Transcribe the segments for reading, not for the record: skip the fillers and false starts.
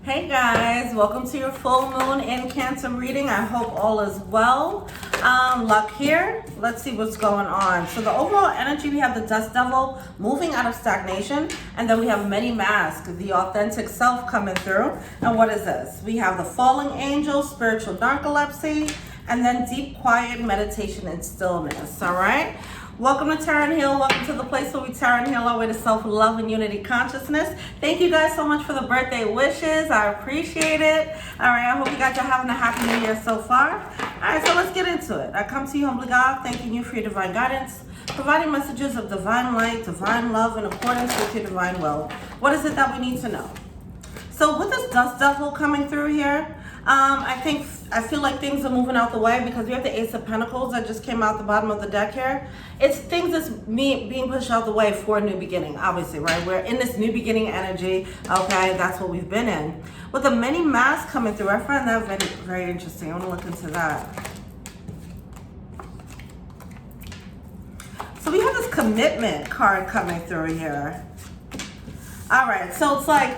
Hey guys, welcome to your full moon in Cancer reading. I hope all is well. Luck here. Let's see what's going on. So the overall energy, we have the Dust Devil moving out of stagnation, and then we have many masks, the authentic self coming through. And what is this? We have the falling angel, spiritual narcolepsy, and then deep quiet meditation and stillness. All right. Welcome to Tarot and Heal. Welcome to the place where we tarot and heal our way to self-love and unity consciousness. Thank you guys so much for the birthday wishes. I appreciate it. All right, I hope you guys are having a happy new year so far. All right, so let's get into it. I come to you humbly, God, thanking you for your divine guidance, providing messages of divine light, divine love in accordance with your divine will. What is it that we need to know? So with this Dust Devil coming through here, I feel like things are moving out the way because we have the Ace of Pentacles that just came out the bottom of the deck here. It's things that's being pushed out the way for a new beginning, obviously, right? We're in this new beginning energy, okay? That's what we've been in. With the many masks coming through, I find that very, very interesting. I want to look into that. So we have this commitment card coming through here. All right, so it's like,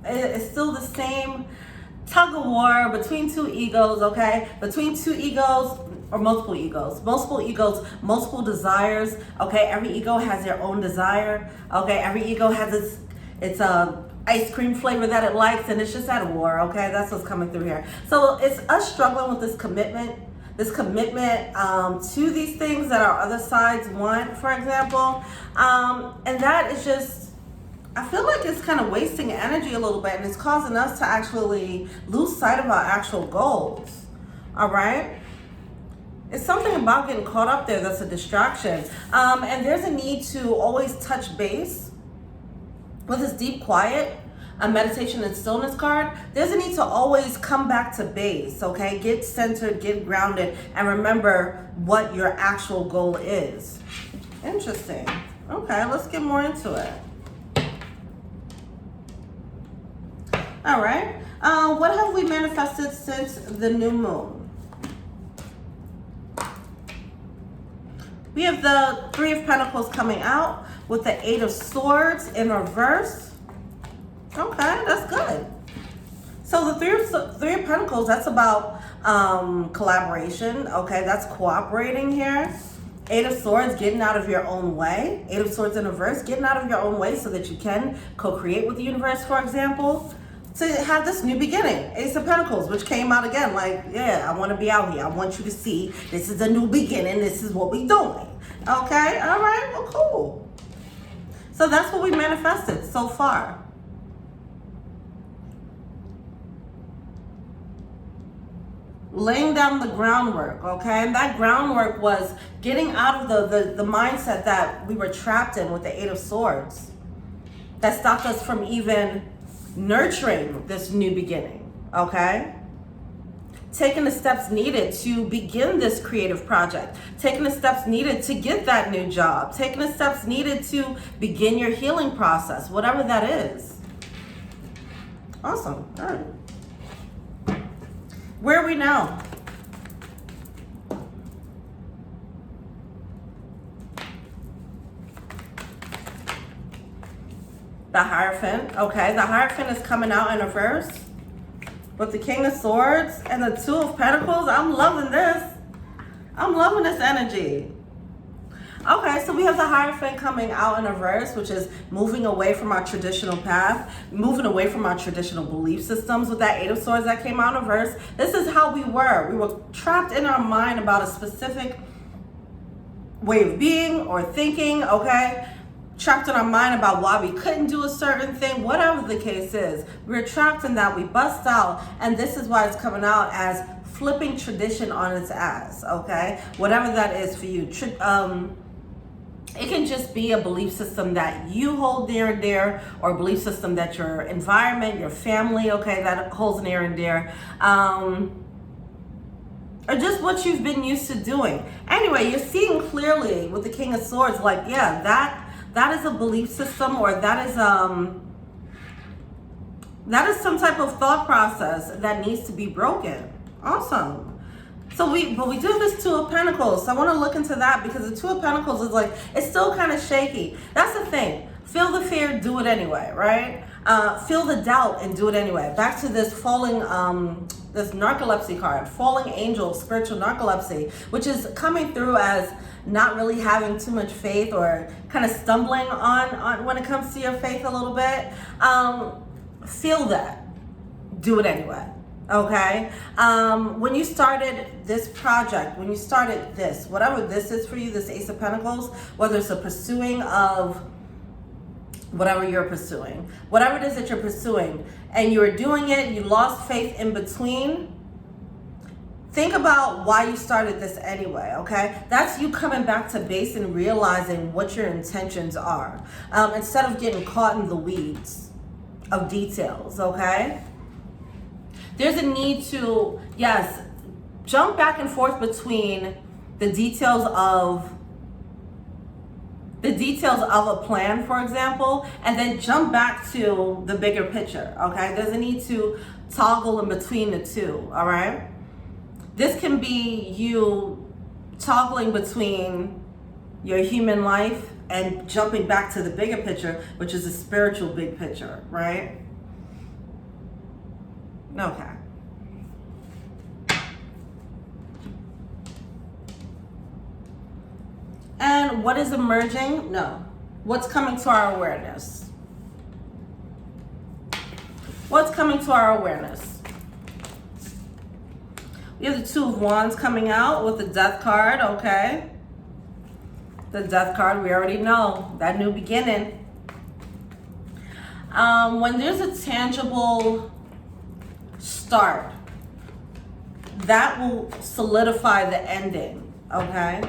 it's still the same tug of war between two egos, okay? Between two egos or multiple egos, multiple desires, okay? Every ego has their own desire, okay? Every ego has its ice cream flavor that it likes, and it's just at a war, okay? That's what's coming through here. So it's us struggling with this commitment to these things that our other sides want, for example, and that is just, I feel like it's kind of wasting energy a little bit, and it's causing us to actually lose sight of our actual goals. All right? It's something about getting caught up there that's a distraction. And there's a need to always touch base with this deep quiet, a meditation and stillness card. There's a need to always come back to base, okay? Get centered, get grounded, and remember what your actual goal is. Interesting. Okay, let's get more into it. All right, what have we manifested since the new moon? We have the Three of Pentacles coming out with the Eight of Swords in reverse. Okay, that's good. So the Three of Pentacles, that's about collaboration, okay? That's cooperating here. Eight of Swords, getting out of your own way. Eight of Swords in reverse, getting out of your own way so that you can co-create with the universe, for example. To have this new beginning. Ace of Pentacles, which came out again, like, yeah, I want to be out here. I want you to see this is a new beginning. This is what we're doing. Okay, all right, well, cool. So that's what we manifested so far. Laying down the groundwork, okay? And that groundwork was getting out of the mindset that we were trapped in with the Eight of Swords. That stopped us from even nurturing this new beginning, okay? Taking the steps needed to begin this creative project, taking the steps needed to get that new job, taking the steps needed to begin your healing process, whatever that is. Awesome. All right. Where are we now? The Hierophant, okay, the Hierophant is coming out in reverse with the King of Swords and the Two of Pentacles. I'm loving this. I'm loving this energy. Okay, so we have the Hierophant coming out in reverse, which is moving away from our traditional path, moving away from our traditional belief systems with that Eight of Swords that came out in reverse. This is how we were. We were trapped in our mind about a specific way of being or thinking, okay? Trapped in our mind about why we couldn't do a certain thing, whatever the case is. We're trapped in that. We bust out, and this is why it's coming out as flipping tradition on its ass, okay? Whatever that is for you. It can just be a belief system that you hold near and dear, or a belief system that your environment, your family, okay, that holds near and dear. Or just what you've been used to doing. Anyway, you're seeing clearly with the King of Swords, like, yeah, that is a belief system, or that is some type of thought process that needs to be broken. Awesome. So we do have this Two of Pentacles. So I want to look into that because the Two of Pentacles is like, it's still kind of shaky. That's the thing. Feel the fear, do it anyway, right? Feel the doubt and do it anyway. Back to this falling, this narcolepsy card, falling angel, spiritual narcolepsy, which is coming through as not really having too much faith or kind of stumbling on when it comes to your faith a little bit. Feel that. Do it anyway. Okay? When you started this project, when you started this, whatever this is for you, this Ace of Pentacles, whether it's a pursuing of whatever you're pursuing, whatever it is that you're pursuing, and you were doing it, you lost faith in between, think about why you started this anyway, okay? That's you coming back to base and realizing what your intentions are, instead of getting caught in the weeds of details, okay? There's a need to, yes, jump back and forth between the details of a plan, for example, and then jump back to the bigger picture, okay? There's a need to toggle in between the two, all right? This can be you toggling between your human life and jumping back to the bigger picture, which is a spiritual big picture, right? Okay. And what is emerging? No. What's coming to our awareness? What's coming to our awareness? We have the Two of Wands coming out with the Death card, okay? The Death card, we already know. That new beginning. When there's a tangible start, that will solidify the ending, okay?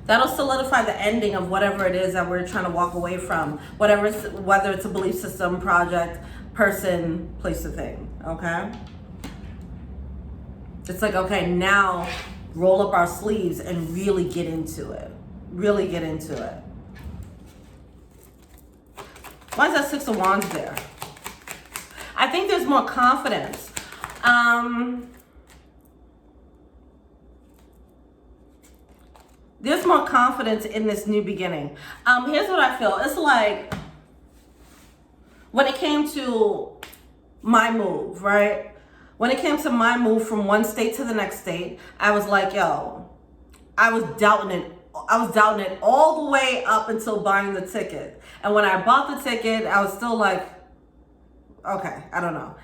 That'll solidify the ending of whatever it is that we're trying to walk away from, whether it's a belief system, project, person, place, or thing, okay? It's like, okay, now roll up our sleeves and really get into it. Really get into it. Why is that Six of Wands there? I think there's more confidence. There's more confidence in this new beginning. Here's what I feel. It's like when it came to my move, right? When it came to my move from one state to the next state, I was like, yo, I was doubting it. I was doubting it all the way up until buying the ticket. And when I bought the ticket, I was still like, okay, I don't know.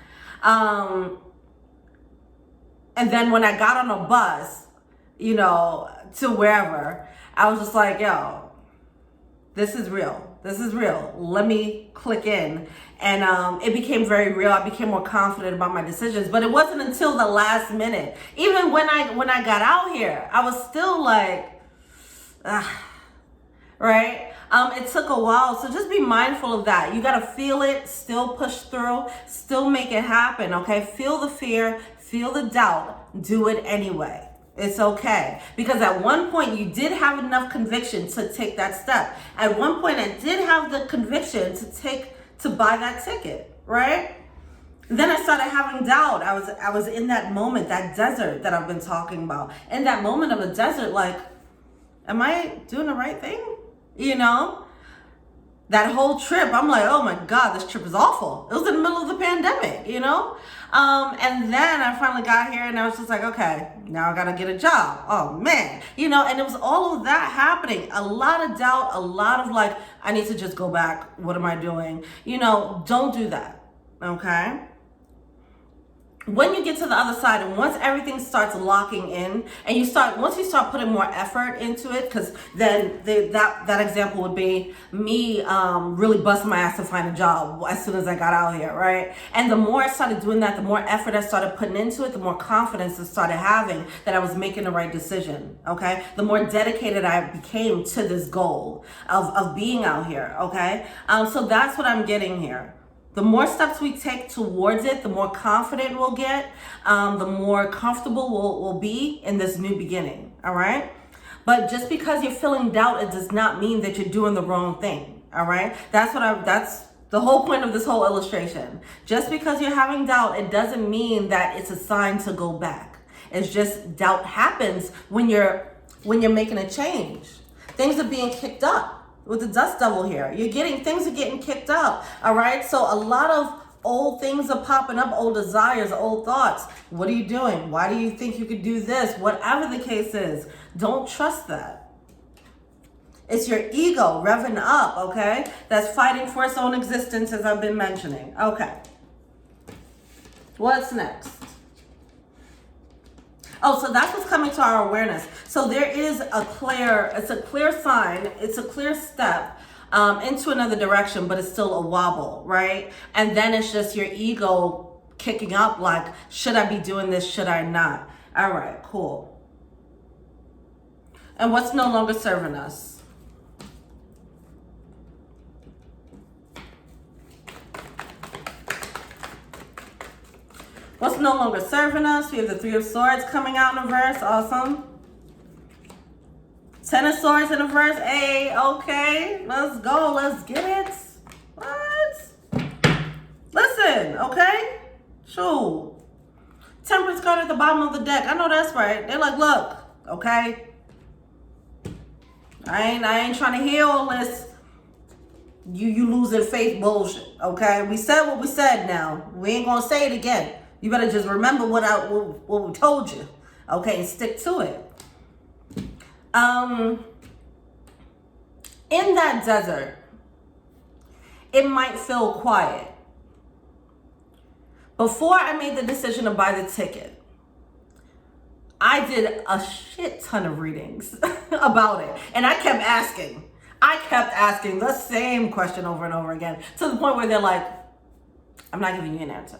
And then when I got on a bus, you know, to wherever, I was just like, yo, this is real. This is real. Let me click in. And it became very real. I became more confident about my decisions. But it wasn't until the last minute. Even when I got out here, I was still like, right? It took a while. So just be mindful of that. You got to feel it, still push through, still make it happen, okay? Feel the fear, feel the doubt, do it anyway. It's okay. Because at one point you did have enough conviction to take that step. At one point I did have the conviction to buy that ticket, right? Then I started having doubt. I was in that moment, that desert that I've been talking about. In that moment of a desert, like, am I doing the right thing? You know? That whole trip, I'm like, oh my God, this trip is awful. It was in the middle of the pandemic, you know? And then I finally got here and I was just like, okay, now I gotta get a job. Oh man, you know, and it was all of that happening. A lot of doubt, a lot of like, I need to just go back. What am I doing? You know, don't do that, okay? When you get to the other side and once everything starts locking in and once you start putting more effort into it, because then that example would be me really busting my ass to find a job as soon as I got out here, right? And the more I started doing that, the more effort I started putting into it, the more confidence I started having that I was making the right decision, okay? The more dedicated I became to this goal of being out here, okay? So that's what I'm getting here. The more steps we take towards it, the more confident we'll get, the more comfortable we'll be in this new beginning, all right? But just because you're feeling doubt, it does not mean that you're doing the wrong thing, all right? That's the whole point of this whole illustration. Just because you're having doubt, it doesn't mean that it's a sign to go back. It's just doubt happens when you're making a change. Things are being kicked up with the dust devil here. Things are getting kicked up, all right? So a lot of old things are popping up, old desires, old thoughts. What are you doing? Why do you think you could do this? Whatever the case is, don't trust that. It's your ego revving up, okay? That's fighting for its own existence, as I've been mentioning. Okay. What's next? Oh, so that's what's coming to our awareness. So there is it's a clear sign, it's a clear step into another direction, but it's still a wobble, right? And then it's just your ego kicking up like, should I be doing this? Should I not? All right, cool. And what's no longer serving us? What's no longer serving us? We have the Three of Swords coming out in reverse. Awesome. Ten of Swords in reverse. Hey, okay. Let's go. Let's get it. What? Listen, okay? Shoot. Temperance card at the bottom of the deck. I know that's right. They're like, look, okay? I ain't trying to hear all this you losing faith bullshit, okay? We said what we said now. We ain't gonna say it again. You better just remember what we told you, okay, and stick to it. In that desert, it might feel quiet. Before I made the decision to buy the ticket, I did a shit ton of readings about it. And I kept asking the same question over and over again, to the point where they're like, I'm not giving you an answer.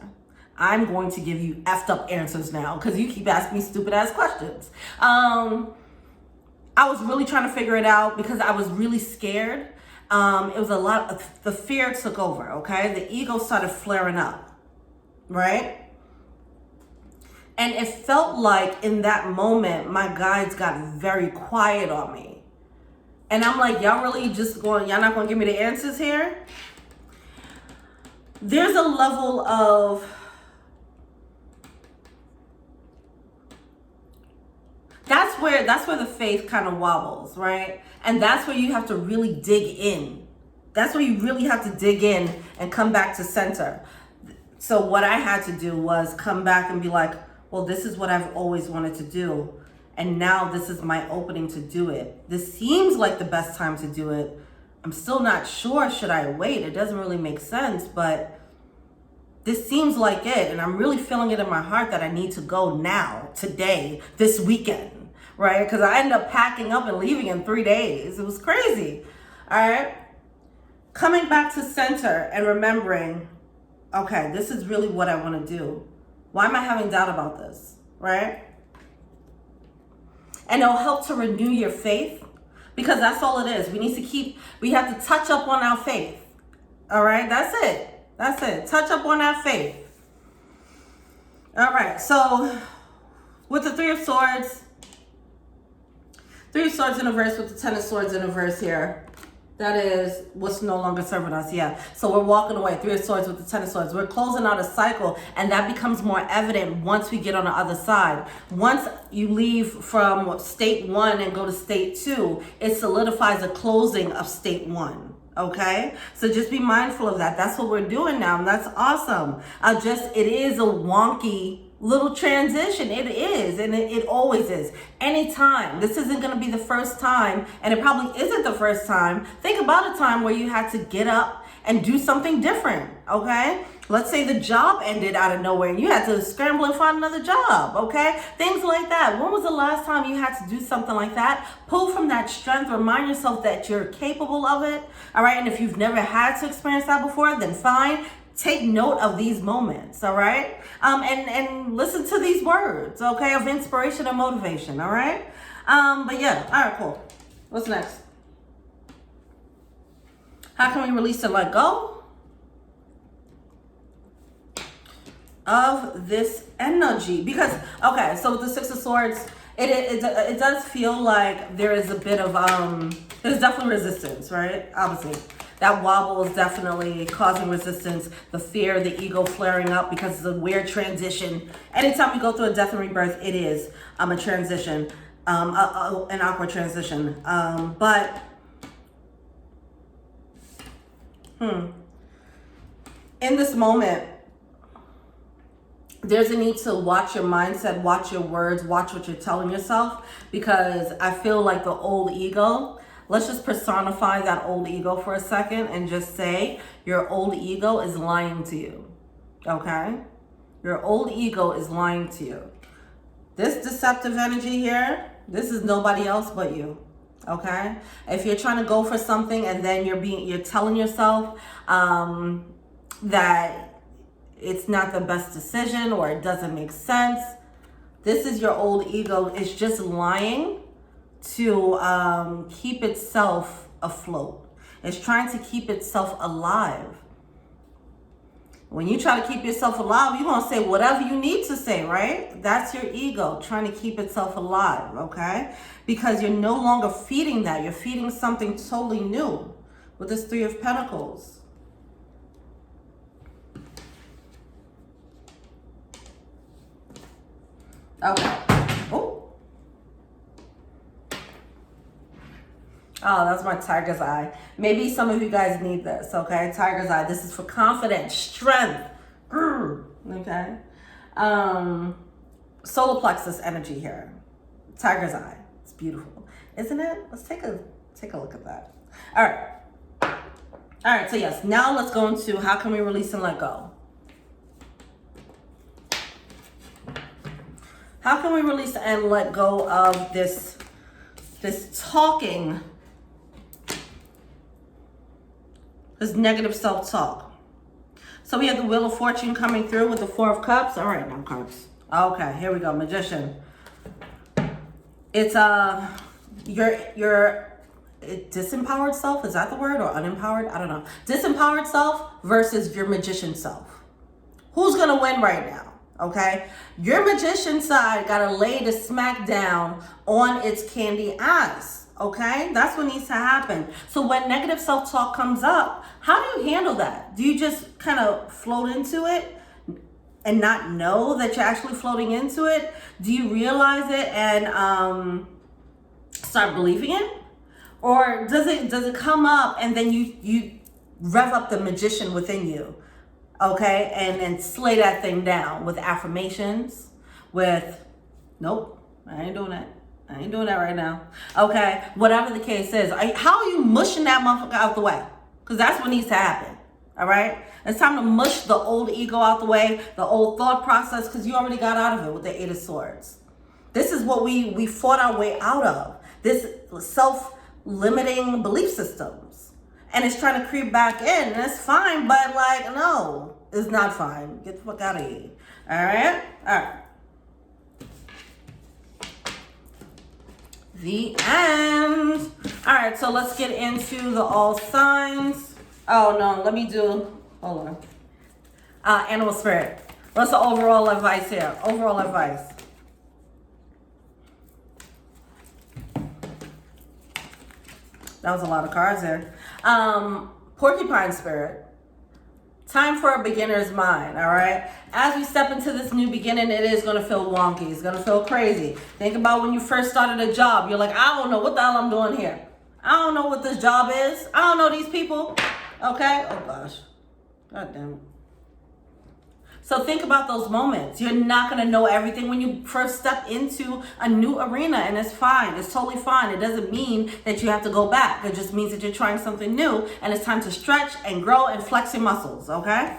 I'm going to give you effed up answers now because you keep asking me stupid ass questions. I was really trying to figure it out because I was really scared. It was a lot of, the fear took over, okay? The ego started flaring up, right? And it felt like in that moment, my guides got very quiet on me. And I'm like, y'all really y'all not gonna give me the answers here? There's a level of, that's where the faith kind of wobbles, right? And that's where you have to really dig in. That's where you really have to dig in and come back to center. So what I had to do was come back and be like, well, this is what I've always wanted to do. And now this is my opening to do it. This seems like the best time to do it. I'm still not sure, should I wait? It doesn't really make sense, but this seems like it. And I'm really feeling it in my heart that I need to go now, today, this weekend. Right? Because I ended up packing up and leaving in 3 days. It was crazy. All right. Coming back to center and remembering, okay, this is really what I want to do. Why am I having doubt about this? Right? And it'll help to renew your faith, because that's all it is. We have to touch up on our faith. All right. That's it. Touch up on our faith. All right. So with the Three of Swords, Three of Swords in reverse with the Ten of Swords in reverse here. That is what's no longer serving us. Yeah. So we're walking away. Three of Swords with the Ten of Swords. We're closing out a cycle, and that becomes more evident once we get on the other side. Once you leave from state 1 and go to state 2, it solidifies a closing of state 1. Okay, so just be mindful of that. That's what we're doing now, and that's awesome. It is a wonky little transition. It is, and it always is. Anytime. This isn't going to be the first time, and it probably isn't the first time. Think about a time where you had to get up and do something different, okay? Let's say the job ended out of nowhere and you had to scramble and find another job, okay? Things like that. When was the last time you had to do something like that? Pull from that strength. Remind yourself that you're capable of it, all right? And if you've never had to experience that before, then fine. Take note of these moments, all right? And listen to these words, okay, of inspiration and motivation, all right? But yeah, all right, cool. What's next? How can we release and let go of this energy? Because, okay, so with the Six of Swords, it does feel like there is a bit of, there's definitely resistance, right? Obviously. That wobble is definitely causing resistance. The fear, the ego flaring up because it's a weird transition. Anytime we go through a death and rebirth, it is a transition. an awkward transition. But in this moment, there's a need to watch your mindset, watch your words, watch what you're telling yourself, because I feel like the old ego, let's just personify that old ego for a second and just say your old ego is lying to you, okay? Your old ego is lying to you. This deceptive energy here, this is nobody else but you, okay? If you're trying to go for something and then you're telling yourself that it's not the best decision or it doesn't make sense, this is your old ego. It's just lying to keep itself afloat. It's trying to keep itself alive. When you try to keep yourself alive, you're going to say whatever you need to say, right? That's your ego trying to keep itself alive, okay? Because you're no longer feeding that. You're feeding something totally new with this Three of Pentacles. Okay. Oh, that's my tiger's eye. Maybe some of you guys need this, okay? Tiger's eye. This is for confidence, strength. Okay. Solar plexus energy here. Tiger's eye. It's beautiful, isn't it? Let's take a look at that. All right. So yes, now let's go into how can we release and let go. How can we release and let go of this talking, this negative self-talk? So we have the Wheel of Fortune coming through with the Four of Cups. All right, now cards. Okay, here we go. Magician. It's your disempowered self. Is that the word, or unempowered? I don't know. Disempowered self versus your magician self. Who's gonna win right now? Okay, your magician side gotta lay the smack down on its candy ass. Okay, that's what needs to happen. So when negative self-talk comes up, how do you handle that? Do you just kind of float into it and not know that you're actually floating into it? Do you realize it and start believing it? Or does it come up and then you rev up the magician within you? Okay, and slay that thing down with affirmations, with, nope, I ain't doing that. I ain't doing that right now. Okay, whatever the case is. How are you mushing that motherfucker out the way? Because that's what needs to happen, all right? It's time to mush the old ego out the way, the old thought process, because you already got out of it with the Eight of Swords. This is what we fought our way out of, this self-limiting belief systems. And it's trying to creep back in, and it's fine, but like, no, it's not fine. Get the fuck out of here. All right? All right. The end. All right, so let's get into the all signs. Oh, no, let me do, hold on. Animal spirit. What's the overall advice here? Overall advice. That was a lot of cards there. Porcupine spirit. Time for a beginner's mind, all right? As we step into this new beginning, it is going to feel wonky. It's going to feel crazy. Think about when you first started a job. You're like, I don't know what the hell I'm doing here. I don't know what this job is. I don't know these people, okay? Oh, gosh. God damn it. So think about those moments. You're not going to know everything when you first step into a new arena, and it's fine. It's totally fine. It doesn't mean that you have to go back. It just means that you're trying something new, and it's time to stretch and grow and flex your muscles, okay?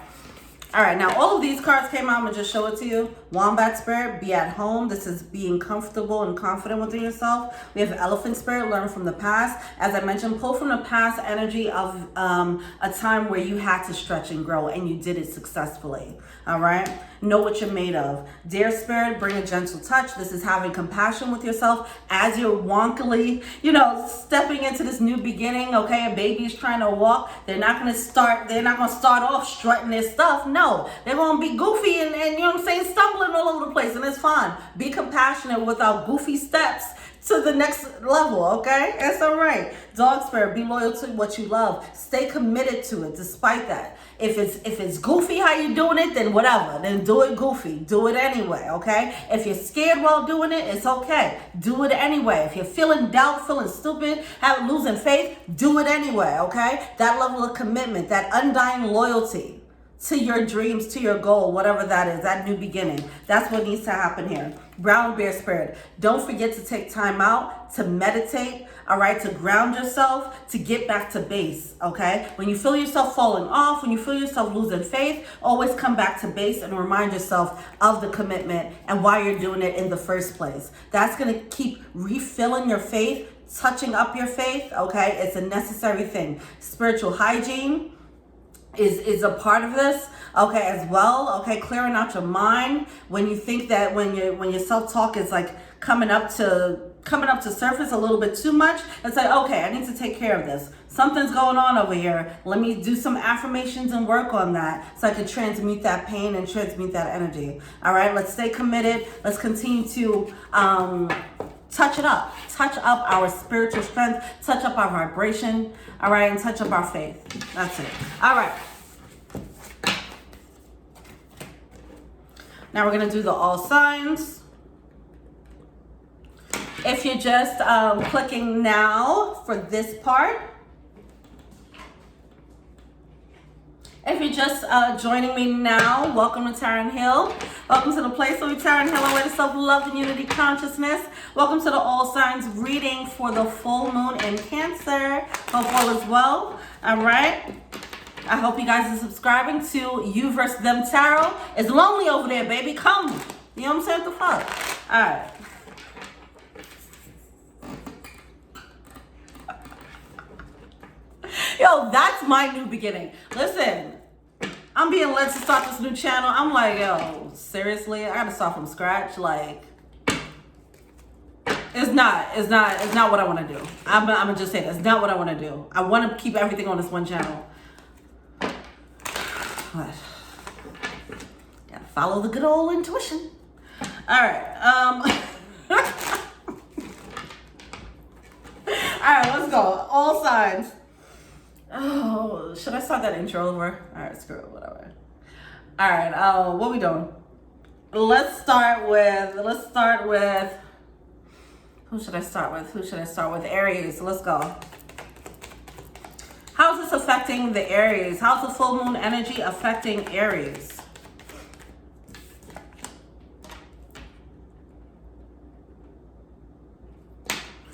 All right, now all of these cards came out. I'm going to just show it to you. Wombat spirit, be at home. This is being comfortable and confident within yourself. We have elephant spirit, learn from the past. As I mentioned, pull from the past energy of a time where you had to stretch and grow, and you did it successfully. All right, know what you're made of. Deer spirit, bring a gentle touch. This is having compassion with yourself as you're wonkily, stepping into this new beginning. Okay, a baby is trying to walk. They're not going to start off strutting their stuff. No, they're going to be goofy and you know what I'm saying, stumbling all over the place, and it's fine. Be compassionate with our goofy steps to the next level, okay? It's all right. Dog spirit, be loyal to what you love. Stay committed to it despite that. If it's goofy how you doing it, then whatever. Then do it goofy. Do it anyway, okay? If you're scared while doing it, it's okay. Do it anyway. If you're feeling doubt, feeling stupid, losing faith, do it anyway, okay? That level of commitment, that undying loyalty to your dreams, to your goal, whatever that is, that new beginning. That's what needs to happen here. Brown bear spirit, don't forget to take time out to meditate, all right, to ground yourself, to get back to base, okay? When you feel yourself falling off, when you feel yourself losing faith, always come back to base and remind yourself of the commitment and why you're doing it in the first place. That's gonna keep refilling your faith, touching up your faith, okay? It's a necessary thing. Spiritual hygiene is a part of this, okay, as well, okay? Clearing out your mind when you think that when your self-talk is like coming up to surface a little bit too much. It's like, okay, I need to take care of this. Something's going on over here. Let me do some affirmations and work on that so I can transmute that pain and transmute that energy. All right, let's stay committed. Let's continue to touch up our spiritual strength, touch up our vibration, all right, and touch up our faith. That's it. All right. Now we're gonna do the all signs. If you're just clicking now for this part, if you're just joining me now, welcome to Taryn Hill. Welcome to the place where we Taryn Hill away to self-love and unity consciousness. Welcome to the all signs reading for the full moon in Cancer. Hope all is well. All right. I hope you guys are subscribing to You vs. Them Tarot. It's lonely over there, baby. Come. You know what I'm saying? What the fuck? All right. Yo, that's my new beginning. Listen, I'm being led to start this new channel. I'm like, yo, seriously? I gotta start from scratch? Like, it's not what I want to do. I'm gonna just say that. It's not what I want to do. I want to keep everything on this one channel. But gotta follow the good old intuition. All right. All right, let's go. All signs. Oh, should I start that intro over? All right, screw it, whatever. All right, what we doing? Let's start with, who should I start with? Aries, let's go. How's this affecting the Aries? How's the full moon energy affecting Aries?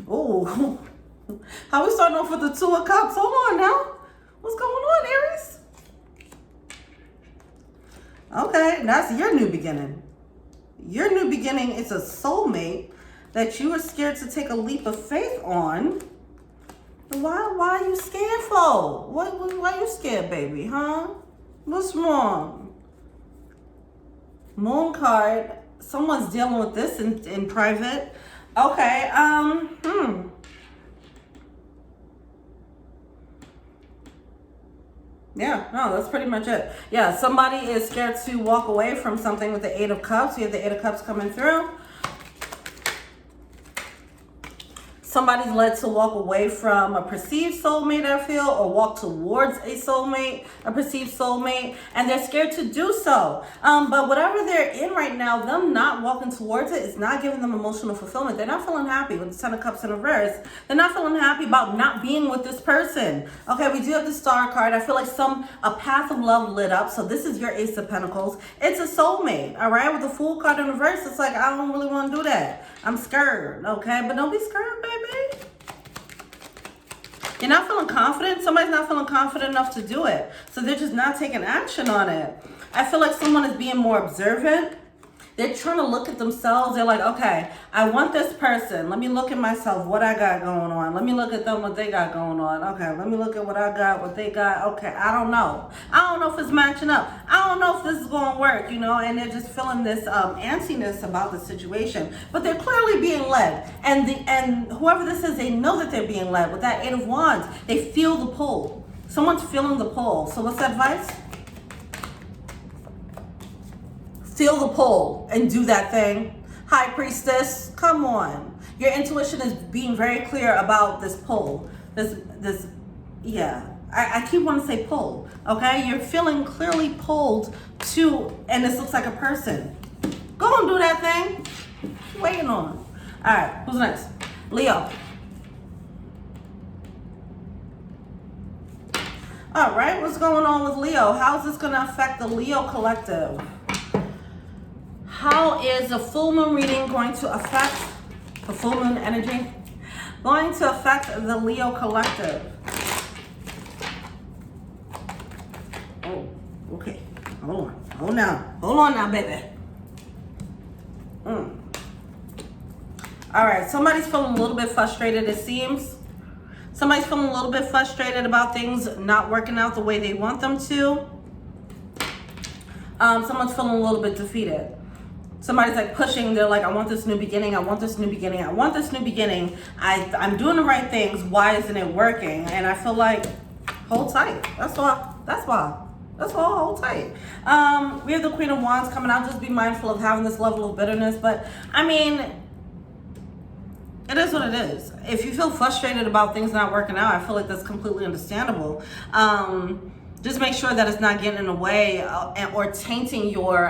Oh, how we starting off with the Two of Cups? Hold on now. What's going on, Aries? Okay, that's your new beginning. Your new beginning is a soulmate that you were scared to take a leap of faith on. Why are you scared for? Why you scared, baby, huh? What's wrong? Moon card. Someone's dealing with this in private. Okay, Yeah, no, that's pretty much it. Yeah, somebody is scared to walk away from something with the Eight of Cups. You have the Eight of Cups coming through. Somebody's led to walk away from a perceived soulmate, I feel, or walk towards a soulmate, a perceived soulmate, and they're scared to do so. But whatever they're in right now, them not walking towards it is not giving them emotional fulfillment. They're not feeling happy with the Ten of Cups in reverse. They're not feeling happy about not being with this person. Okay, we do have the Star card. I feel like a path of love lit up. So this is your Ace of Pentacles. It's a soulmate, all right? With the Fool card in reverse, it's like, I don't really want to do that. I'm scared, okay? But don't be scared, baby. You're not feeling confident. Somebody's not feeling confident enough to do it. So they're just not taking action on it. I feel like someone is being more observant. They're trying to look at themselves. They're like, okay, I want this person. Let me look at myself, what I got going on. Let me look at them, what they got going on. Okay, let me look at what I got, what they got. Okay, I don't know. I don't know if it's matching up. I don't know if this is going to work, you know, and they're just feeling this antsiness about the situation. But they're clearly being led. And whoever this is, they know that they're being led. With that Eight of Wands, they feel the pull. Someone's feeling the pull. So what's the advice? Feel the pull and do that thing. High Priestess, come on. Your intuition is being very clear about this pull. Yeah. I keep wanting to say pull, okay? You're feeling clearly pulled to, and this looks like a person. Go and do that thing. What you waiting on? All right, who's next? Leo. All right, what's going on with Leo? How's this going to affect the Leo collective? How is the full moon reading going to affect the full moon energy? Going to affect the Leo collective? Oh, okay. Hold on. Hold on now, baby. All right, somebody's feeling a little bit frustrated, it seems. Somebody's feeling a little bit frustrated about things not working out the way they want them to. Someone's feeling a little bit defeated. Somebody's like pushing, they're like, I want this new beginning, I want this new beginning, I want this new beginning. I'm doing the right things, why isn't it working? And I feel like, hold tight. That's why, hold tight. We have the Queen of Wands coming out. Just be mindful of having this level of bitterness. But, I mean, it is what it is. If you feel frustrated about things not working out, I feel like that's completely understandable. Just make sure that it's not getting in the way or tainting your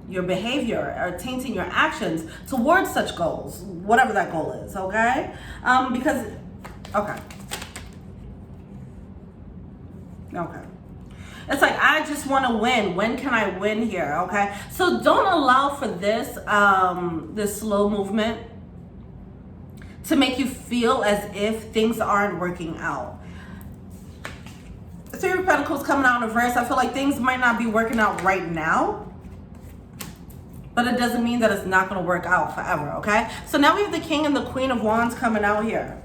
behavior or tainting your actions towards such goals, whatever that goal is, okay? Okay. It's like, I just want to win. When can I win here? Okay. So don't allow for this, this slow movement to make you feel as if things aren't working out. Three of Pentacles coming out in reverse. I feel like things might not be working out right now, but it doesn't mean that it's not going to work out forever. Okay. So now we have the King and the Queen of Wands coming out here.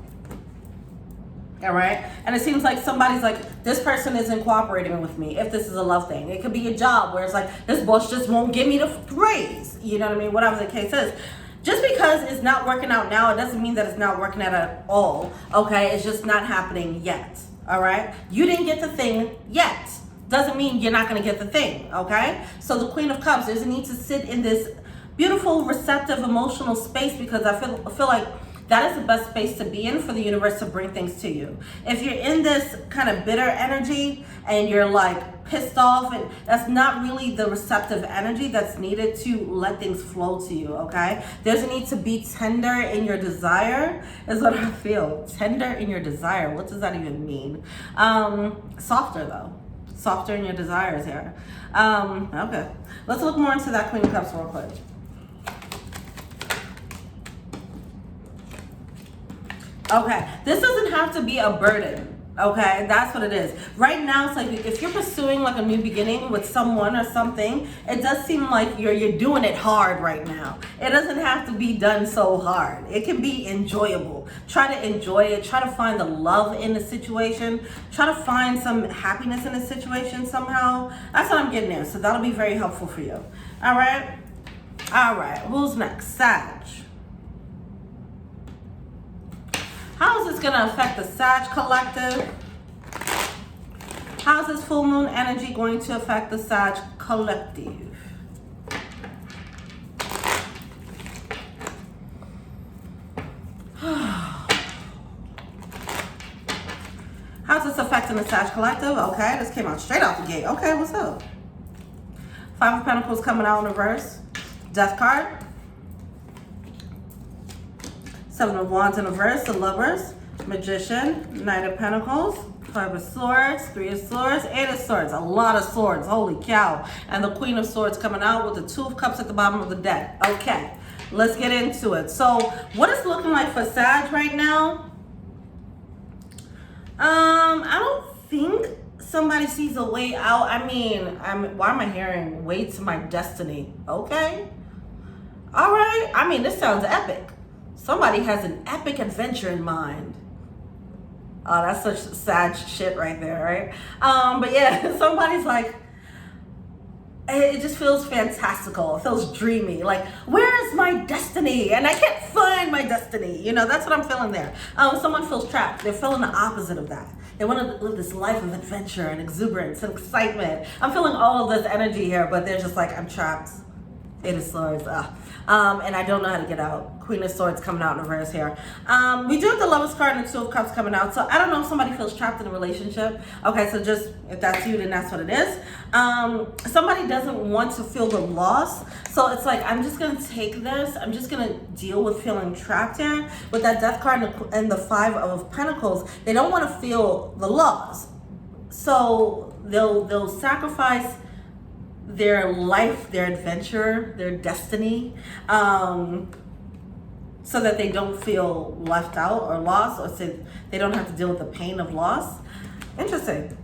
All right. And it seems like somebody's like, this person isn't cooperating with me. If this is a love thing, it could be a job where it's like, this boss just won't give me the raise. You know what I mean? Whatever the case is. Just because it's not working out now, it doesn't mean that it's not working out at all. Okay. It's just not happening yet. All right. You didn't get the thing yet. Doesn't mean you're not going to get the thing. Okay. So the Queen of Cups, there's a need to sit in this beautiful, receptive, emotional space, because I feel like that is the best space to be in for the universe to bring things to you. If you're in this kind of bitter energy and you're like pissed off, and that's not really the receptive energy that's needed to let things flow to you, okay? There's a need to be tender in your desire, is what I feel. Tender in your desire. What does that even mean? Softer though. Softer in your desires here. Okay. Let's look more into that Queen of Cups real quick. Okay, this doesn't have to be a burden, okay? That's what it is. Right now, it's like if you're pursuing like a new beginning with someone or something, it does seem like you're doing it hard right now. It doesn't have to be done so hard. It can be enjoyable. Try to enjoy it. Try to find the love in the situation. Try to find some happiness in the situation somehow. That's what I'm getting there. So that'll be very helpful for you. All right? All right. Who's next? Sag. How is this going to affect the Sag collective? How is this full moon energy going to affect the Sag collective? How's this affecting the Sag collective? Okay, this came out straight out the gate. Okay, what's up? Five of Pentacles coming out in reverse. Death card. Seven of Wands in reverse, the Lovers, Magician, Knight of Pentacles, Five of Swords, Three of Swords, Eight of Swords, a lot of swords, holy cow. And the Queen of Swords coming out with the Two of Cups at the bottom of the deck. Okay, let's get into it. So what it's looking like for Sag right now, I don't think somebody sees a way out. I mean, why am I hearing way to my destiny? Okay, all right. I mean, this sounds epic. Somebody has an epic adventure in mind. Oh, that's such sad shit right there, right? But yeah, somebody's like, it just feels fantastical. It feels dreamy. Like, where is my destiny? And I can't find my destiny. You know, that's what I'm feeling there. Someone feels trapped. They're feeling the opposite of that. They want to live this life of adventure and exuberance and excitement. I'm feeling all of this energy here, but they're just like, I'm trapped Eight of Swords. And I don't know how to get out. Queen of Swords coming out in reverse here. We do have the Lovers card and the Two of Cups coming out. So I don't know if somebody feels trapped in a relationship. Okay, so just if that's you, then that's what it is. Somebody doesn't want to feel the loss. So it's like, I'm just going to take this. I'm just going to deal with feeling trapped here. With that Death card and the Five of Pentacles, they don't want to feel the loss. So they'll sacrifice their life, their adventure, their destiny, so that they don't feel left out or lost, or so they don't have to deal with the pain of loss. Interesting.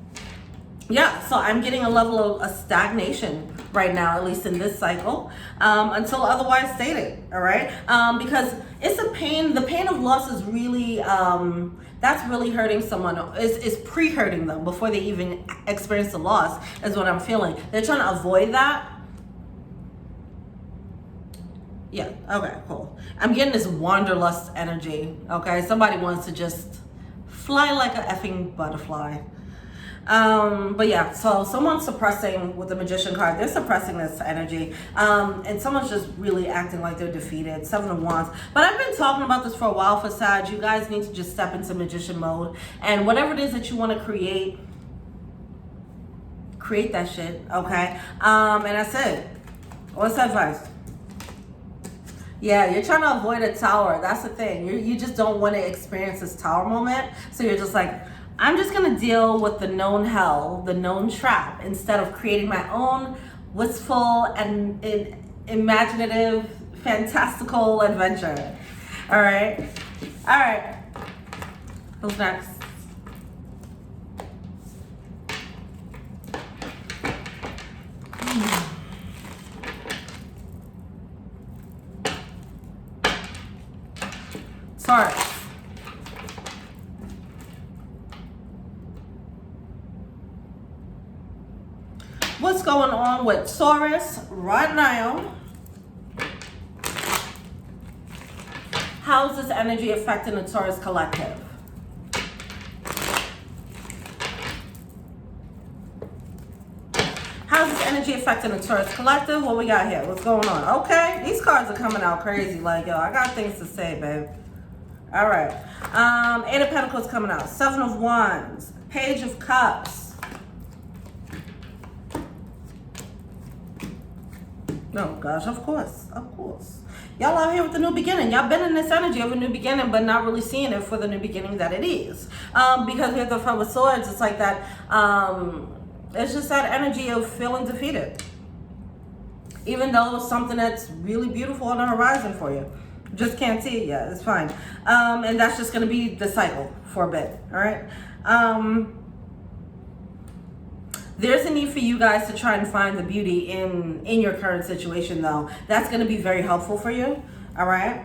Yeah, so I'm getting a level of stagnation right now, at least in this cycle, until otherwise stated, all right? Because it's a pain, the pain of loss is really, that's really hurting someone, is pre-hurting them before they even experience the loss, is what I'm feeling. They're trying to avoid that. Yeah, okay, cool. I'm getting this wanderlust energy, okay? Somebody wants to just fly like a effing butterfly. But yeah, so someone's suppressing with the Magician card. They're suppressing this energy, and someone's just really acting like they're defeated. Seven of Wands. But I've been talking about this for a while for Sag. You guys need to just step into Magician mode, and whatever it is that you want to create that shit, okay? And that's it. What's the advice? Yeah, you're trying to avoid a tower. That's the thing. You just don't want to experience this tower moment, so you're just like, I'm just going to deal with the known hell, the known trap, instead of creating my own wistful and imaginative, fantastical adventure. All right? All right. Who's next? Taurus. What's going on with Taurus right now? How's this energy affecting the Taurus collective? How's this energy affecting the Taurus collective? What we got here? What's going on? Okay, these cards are coming out crazy. Like, yo, I got things to say, babe. All right. Eight of Pentacles coming out. Seven of Wands. Page of Cups. Oh gosh, of course, of course. Y'all out here with the new beginning. Y'all been in this energy of a new beginning, but not really seeing it for the new beginning that it is. Because we have the Five of Swords, it's like that, it's just that energy of feeling defeated. Even though it's something that's really beautiful on the horizon for you. Just can't see it yet, it's fine. And that's just gonna be the cycle for a bit, all right? There's a need for you guys to try and find the beauty in your current situation, though. That's going to be very helpful for you, all right?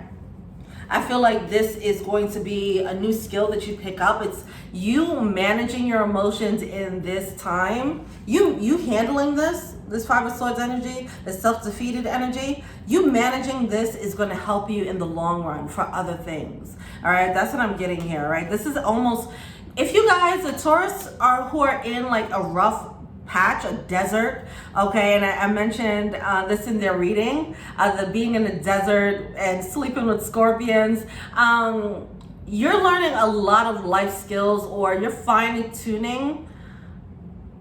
I feel like this is going to be a new skill that you pick up. It's you managing your emotions in this time. You handling this Five of Swords energy, this self-defeated energy. You managing this is going to help you in the long run for other things, all right? That's what I'm getting here, right? This is almost, if you guys, the Taurus who are in like a rough patch, a desert, okay, and I mentioned this in their reading, the being in the desert and sleeping with scorpions. You're learning a lot of life skills, or you're fine-tuning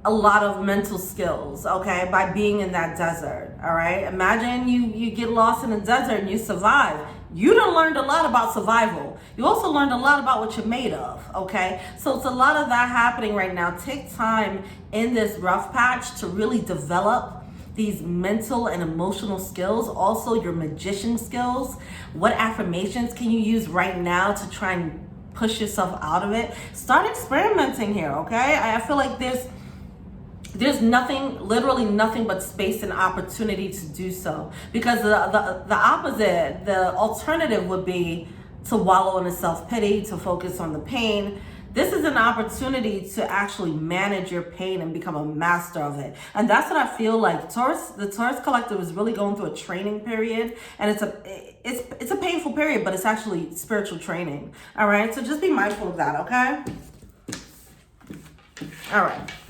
a lot of mental skills, okay, by being in that desert, all right? Imagine you get lost in the desert and you survive. You done learned a lot about survival. You also learned a lot about what you're made of, okay? So it's a lot of that happening right now. Take time in this rough patch to really develop these mental and emotional skills, also your magician skills. What affirmations can you use right now to try and push yourself out of it? Start experimenting here, okay? I feel like there's nothing, literally nothing but space and opportunity to do so. Because the opposite, the alternative would be to wallow in the self-pity, to focus on the pain. This is an opportunity to actually manage your pain and become a master of it. And that's what I feel like. The Taurus collective is really going through a training period, and it's a painful period, but it's actually spiritual training. All right, so just be mindful of that, okay? All right. –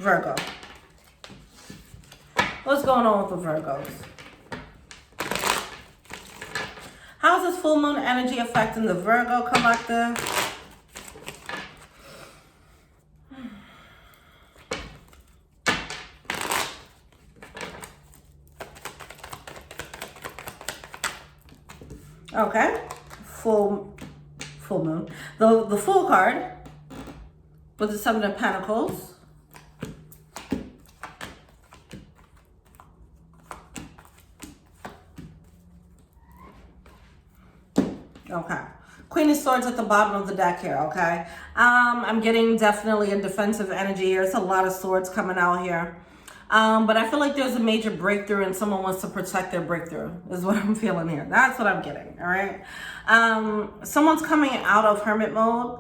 Virgo. What's going on with the Virgos? How's this full moon energy affecting the Virgo collective? Okay, full moon. The Fool card with the Seven of Pentacles. Okay. Queen of Swords at the bottom of the deck here, okay? I'm getting definitely a defensive energy here. It's a lot of swords coming out here. But I feel like there's a major breakthrough and someone wants to protect their breakthrough is what I'm feeling here. That's what I'm getting, all right? Someone's coming out of hermit mode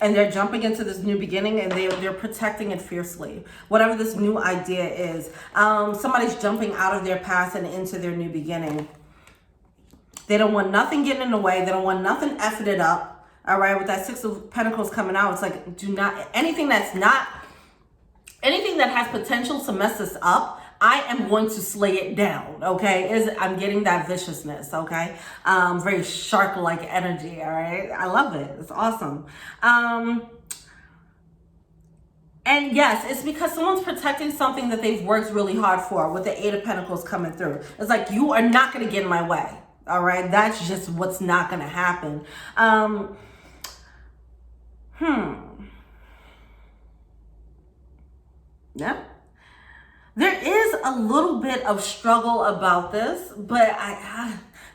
and they're jumping into this new beginning and they're protecting it fiercely. Whatever this new idea is. Somebody's jumping out of their past and into their new beginning. They don't want nothing getting in the way. They don't want nothing effing it up. All right, with that Six of Pentacles coming out, it's like, do not, anything that has potential to mess this up, I am going to slay it down, okay? I'm getting that viciousness, okay? Very shark-like energy, all right? I love it. It's awesome. And yes, it's because someone's protecting something that they've worked really hard for with the Eight of Pentacles coming through. It's like, you are not going to get in my way. All right, that's just what's not going to happen. Yeah. There is a little bit of struggle about this, but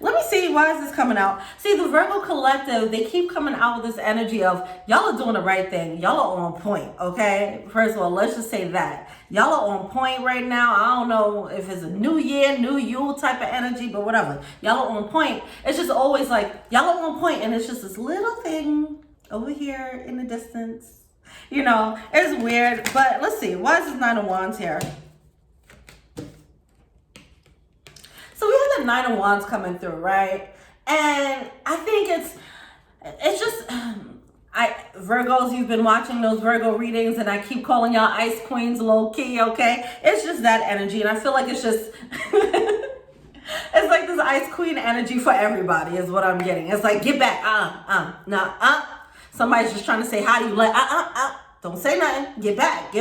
let me see, why is this coming out? See, the Virgo collective, they keep coming out with this energy of, y'all are doing the right thing. Y'all are on point, okay? First of all, let's just say that. Y'all are on point right now. I don't know if it's a new year, new you type of energy, but whatever. Y'all are on point. It's just always like, y'all are on point, and it's just this little thing over here in the distance. You know, it's weird, but let's see. Why is this Nine of Wands here? So we have the Nine of Wands coming through, right? And I think it's just, Virgos, you've been watching those Virgo readings and I keep calling y'all ice queens low key, okay? It's just that energy. And I feel like it's just, it's like this ice queen energy for everybody is what I'm getting. It's like, get back, Somebody's just trying to say, how do you let, don't say nothing. Get back.